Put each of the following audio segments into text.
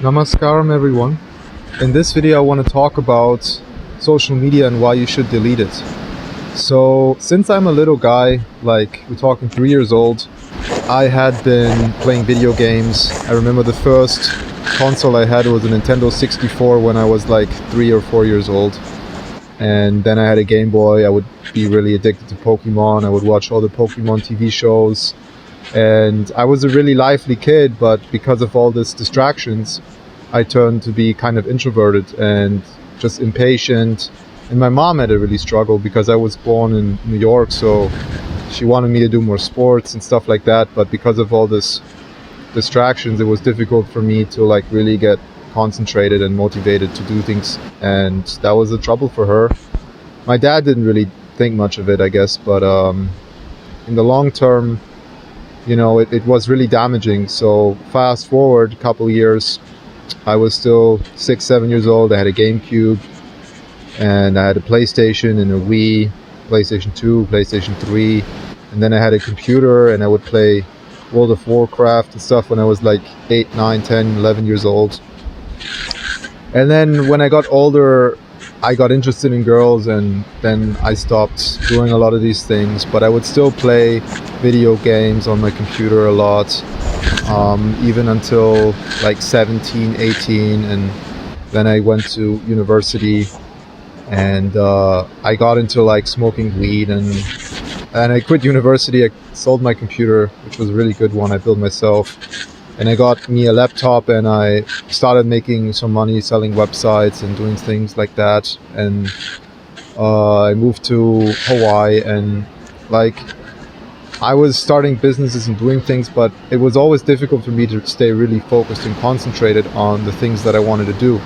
Namaskaram everyone. In this video I want to talk about social media and why you should delete it. So since I'm a little guy, like we're talking 3 years old, I had been playing video games. I remember the first console I had was a Nintendo 64 when I was like 3 or 4 years old. And then I had a Game Boy. I would be really addicted to Pokemon. I would watch all the Pokemon TV shows. And I was a really lively kid, but because of all these distractions, I turned to be kind of introverted and just impatient. And my mom had a really struggle because I was born in New York, so she wanted me to do more sports and stuff like that. But because of all this distractions, it was difficult for me to like really get concentrated and motivated to do things. And that was a trouble for her. My dad didn't really think much of it, I guess, but in the long term, it was really damaging. So fast forward a couple years, I was still 6, 7 years old. I had a GameCube and I had a PlayStation and a Wii, PlayStation 2, PlayStation 3. And then I had a computer and I would play World of Warcraft and stuff when I was like 8, 9, 10, 11 years old. And then when I got older, I got interested in girls and then I stopped doing a lot of these things, but I would still play video games on my computer a lot, even until like 17, 18, and then I went to university and I got into like smoking weed and I quit university. I sold my computer, which was a really good one I built myself, and I got me a laptop and I started making some money selling websites and doing things like that. And I moved to Hawaii and like I was starting businesses and doing things, but it was always difficult for me to stay really focused and concentrated on the things that I wanted to do.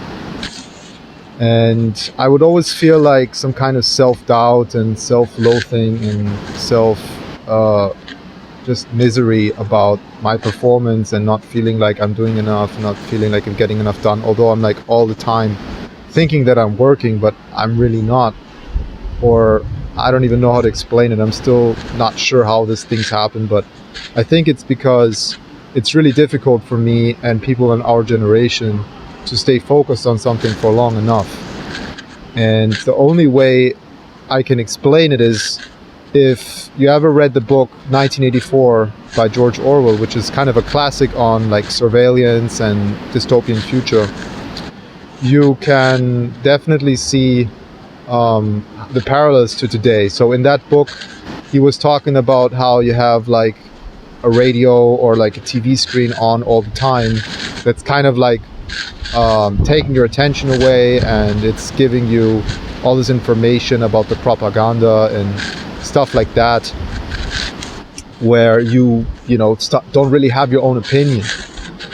And I would always feel like some kind of self-doubt and self-loathing and just misery about my performance and not feeling like I'm doing enough, not feeling like I'm getting enough done, although I'm like all the time thinking that I'm working, but I'm really not. Or I don't even know how to explain it. I'm still not sure how these things happen, but I think it's because it's really difficult for me and people in our generation to stay focused on something for long enough. And the only way I can explain it is if you ever read the book 1984 by George Orwell, which is kind of a classic on like surveillance and dystopian future, you can definitely see the parallels to today. So in that book, he was talking about how you have like a radio or like a TV screen on all the time that's kind of like taking your attention away, and it's giving you all this information about the propaganda and stuff like that, where you don't really have your own opinion.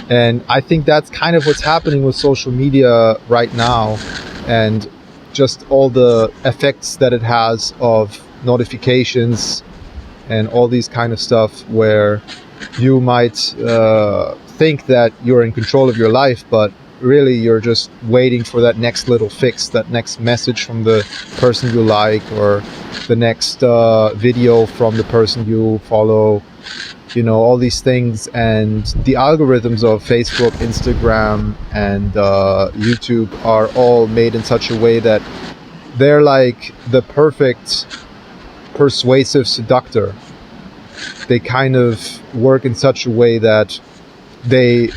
And I think that's kind of what's happening with social media right now, and just all the effects that it has of notifications and all these kind of stuff, where you might think that you're in control of your life, but really you're just waiting for that next little fix, that next message from the person you like, or the next video from the person you follow, all these things. And the algorithms of Facebook, Instagram, and YouTube are all made in such a way that they're like the perfect persuasive seductor. They kind of work in such a way that they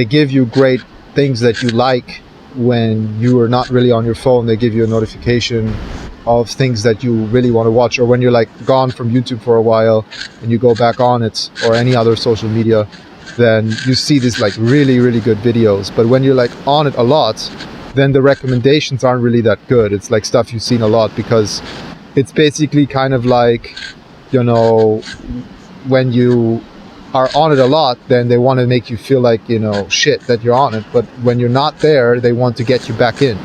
give you great things that you like when you are not really on your phone. They give you a notification of things that you really want to watch, or when you're like gone from YouTube for a while and you go back on it, or any other social media, then you see these like really, really good videos. But when you're like on it a lot, then the recommendations aren't really that good. It's like stuff you've seen a lot, because it's basically kind of like, when you are on it a lot, then they want to make you feel like, shit, that you're on it. But when you're not there, they want to get you back in.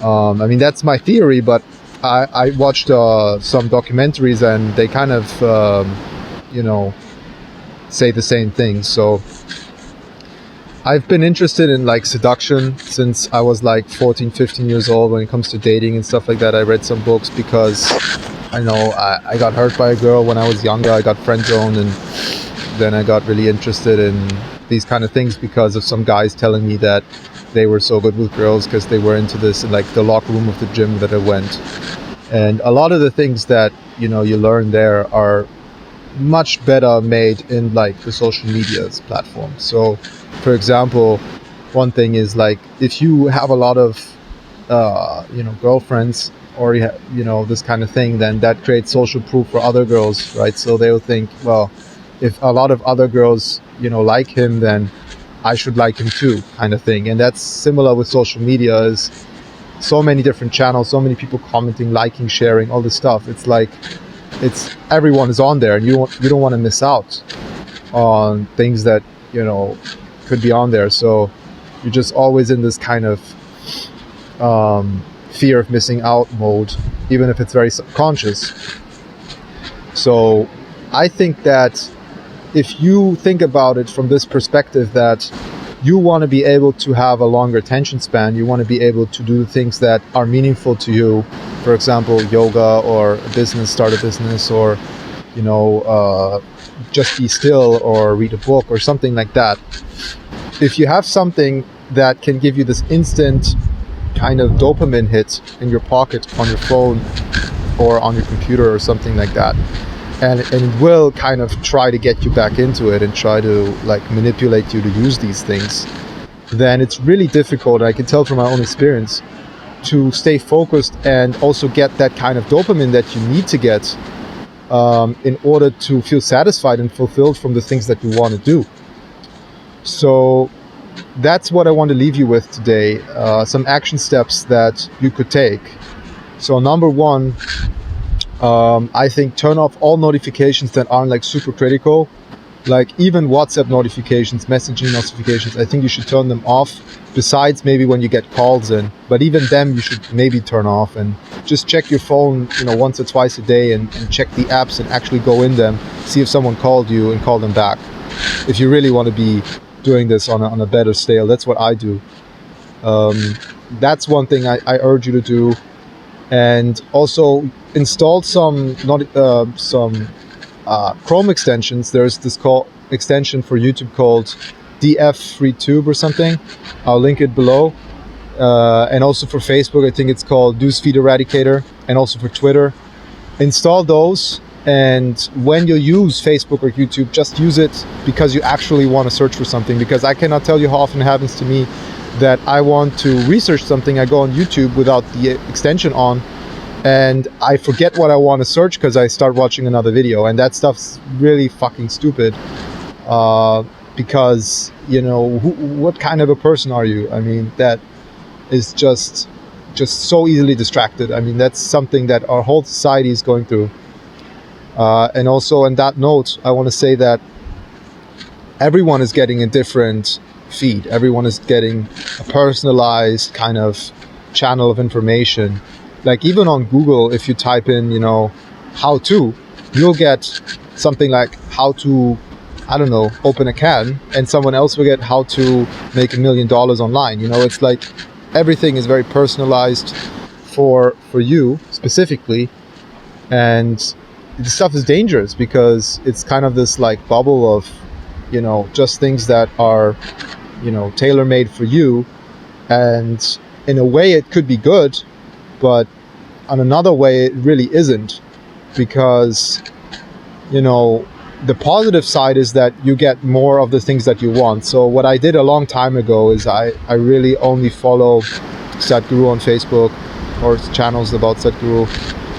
I mean, that's my theory, but I watched some documentaries and they kind of, say the same thing. So I've been interested in like seduction since I was like 14, 15 years old. When it comes to dating and stuff like that, I read some books because I got hurt by a girl when I was younger. I got friend zoned, and then I got really interested in these kind of things because of some guys telling me that they were so good with girls because they were into this in like the locker room of the gym that I went. And a lot of the things that, you know, you learn there are much better made in like the social media's platform. So for example, one thing is like if you have a lot of you know, girlfriends, or you know, this kind of thing, then that creates social proof for other girls, right? So they'll think, well, if a lot of other girls, you know, like him, then I should like him too, kind of thing. And that's similar with social media. Is so many different channels, so many people commenting, liking, sharing, all this stuff. It's like everyone is on there, and you don't want to miss out on things that, you know, could be on there. So you're just always in this kind of fear of missing out mode, even if it's very subconscious. So I think that if you think about it from this perspective, that you want to be able to have a longer attention span, you want to be able to do things that are meaningful to you, for example, yoga, or a business, start a business, or, you know, just be still or read a book or something like that. If you have something that can give you this instant kind of dopamine hit in your pocket, on your phone or on your computer or something like that, and it will kind of try to get you back into it and try to like manipulate you to use these things, then it's really difficult, I can tell from my own experience, to stay focused and also get that kind of dopamine that you need to get in order to feel satisfied and fulfilled from the things that you want to do. So that's what I want to leave you with today, some action steps that you could take. So number one, I think turn off all notifications that aren't like super critical, like even WhatsApp notifications, messaging notifications. I think you should turn them off, besides maybe when you get calls in, but even them you should maybe turn off, and just check your phone, you know, once or twice a day, and check the apps and actually go in them, see if someone called you and call them back, if you really want to be doing this on a better scale. That's what I do. That's one thing I urge you to do. And also install some Chrome extensions. There's this extension for YouTube called DF32 or something. I'll link it below. And also for Facebook, I think it's called Newsfeed Eradicator, and also for Twitter. Install those, and when you use Facebook or YouTube, just use it because you actually want to search for something. Because I cannot tell you how often it happens to me that I want to research something, I go on YouTube without the extension on, and I forget what I want to search because I start watching another video, and that stuff's really fucking stupid. Because, you know, what kind of a person are you? I mean, that is just so easily distracted. I mean, that's something that our whole society is going through. And also on that note, I want to say that everyone is getting a different feed. Everyone is getting a personalized kind of channel of information. Like even on Google, if you type in, you know, how to, you'll get something like how to, I don't know, open a can, and someone else will get how to make $1 million online. You know, it's like everything is very personalized for you specifically. And this stuff is dangerous because it's kind of this like bubble of, you know, just things that are, you know, tailor-made for you. And in a way it could be good, but on another way it really isn't, because, you know, the positive side is that you get more of the things that you want. So what I did a long time ago is I really only follow Sadhguru on Facebook, or channels about Sadhguru.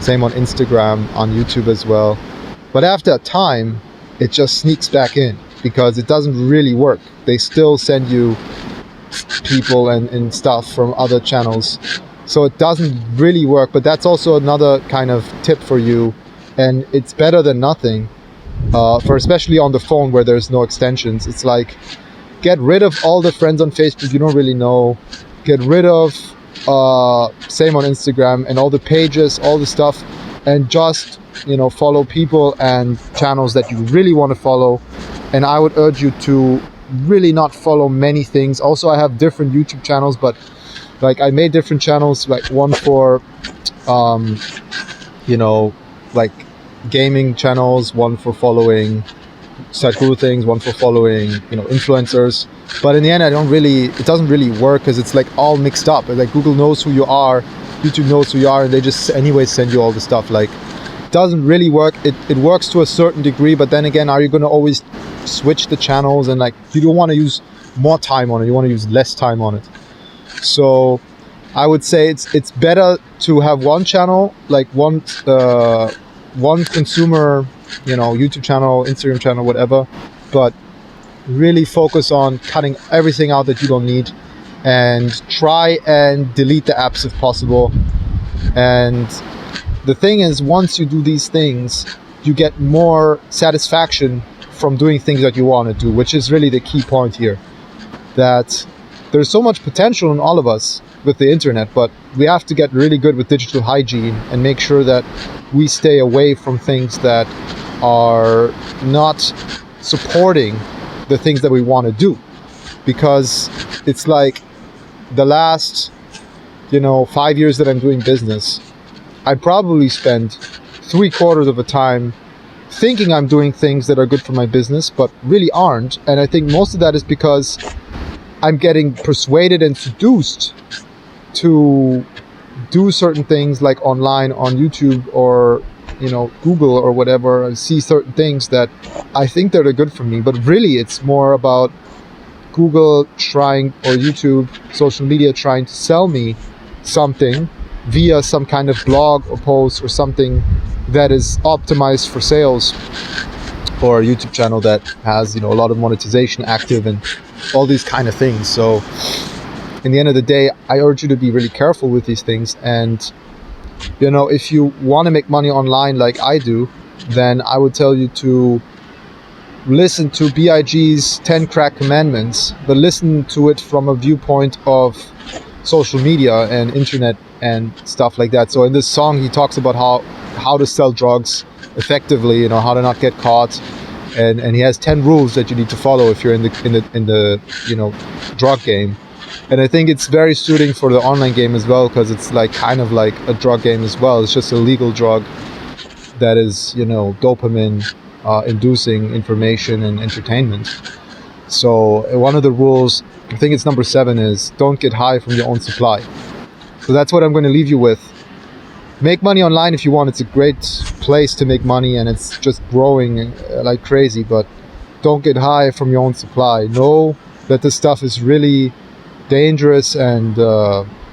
Same on Instagram, on YouTube as well. But after a time, it just sneaks back in because it doesn't really work. They still send you people and stuff from other channels. So it doesn't really work. But that's also another kind of tip for you. And it's better than nothing, for especially on the phone where there's no extensions. It's like, get rid of all the friends on Facebook you don't really know. Get rid of same on Instagram, and all the pages, all the stuff, and just, you know, follow people and channels that you really want to follow. And I would urge you to really not follow many things. Also, I have different YouTube channels, but like I made different channels, like one for you know, like gaming channels, one for following set guru things, one for following, influencers. But in the end, it doesn't really work because it's like all mixed up. Like Google knows who you are, YouTube knows who you are, and they just anyway send you all the stuff. Like, it doesn't really work. It works to a certain degree, but then again, are you going to always switch the channels? And like, you don't want to use more time on it. You want to use less time on it. So I would say it's better to have one channel, like one consumer, YouTube channel, Instagram channel, whatever, but really focus on cutting everything out that you don't need and try and delete the apps if possible. And the thing is, once you do these things, you get more satisfaction from doing things that you want to do, which is really the key point here. That there's so much potential in all of us with the internet, but we have to get really good with digital hygiene and make sure that we stay away from things that are not supporting the things that we want to do. Because it's like the last 5 years that I'm doing business, I probably spend 3/4 of the time thinking I'm doing things that are good for my business but really aren't. And I think most of that is because I'm getting persuaded and seduced to do certain things, like online on YouTube or Google or whatever, and see certain things that I think that are good for me. But really, it's more about Google trying, or YouTube, social media trying to sell me something via some kind of blog or post or something that is optimized for sales, or a YouTube channel that has a lot of monetization active and all these kind of things. So in the end of the day, I urge you to be really careful with these things. And if you want to make money online like I do, then I would tell you to listen to BIG's 10 Crack Commandments, but listen to it from a viewpoint of social media and internet and stuff like that. So in this song, he talks about how to sell drugs effectively, how to not get caught, and he has 10 rules that you need to follow if you're in the drug game. And I think it's very suiting for the online game as well, because it's like kind of like a drug game as well. It's just a legal drug that is dopamine inducing information and entertainment. So one of the rules, I think it's number 7, is don't get high from your own supply. So that's what I'm going to leave you with. Make money online if you want. It's a great place to make money, and it's just growing like crazy, but don't get high from your own supply. Know that this stuff is really dangerous and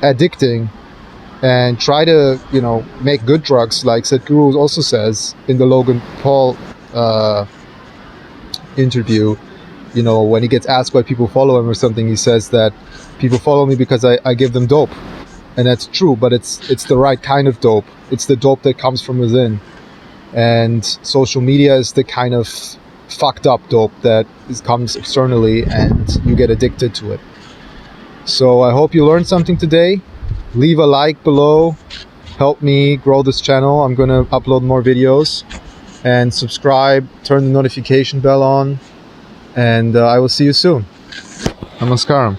addicting, and try to make good drugs, like Sadhguru also says in the Logan Paul interview. When he gets asked why people follow him or something, he says that people follow me because I give them dope. And that's true, but it's the right kind of dope. It's the dope that comes from within. And social media is the kind of fucked up dope that comes externally, and you get addicted to it. So I hope you learned something today. Leave a like below. Help me grow this channel. I'm going to upload more videos. And subscribe, turn the notification bell on. And I will see you soon. Namaskaram.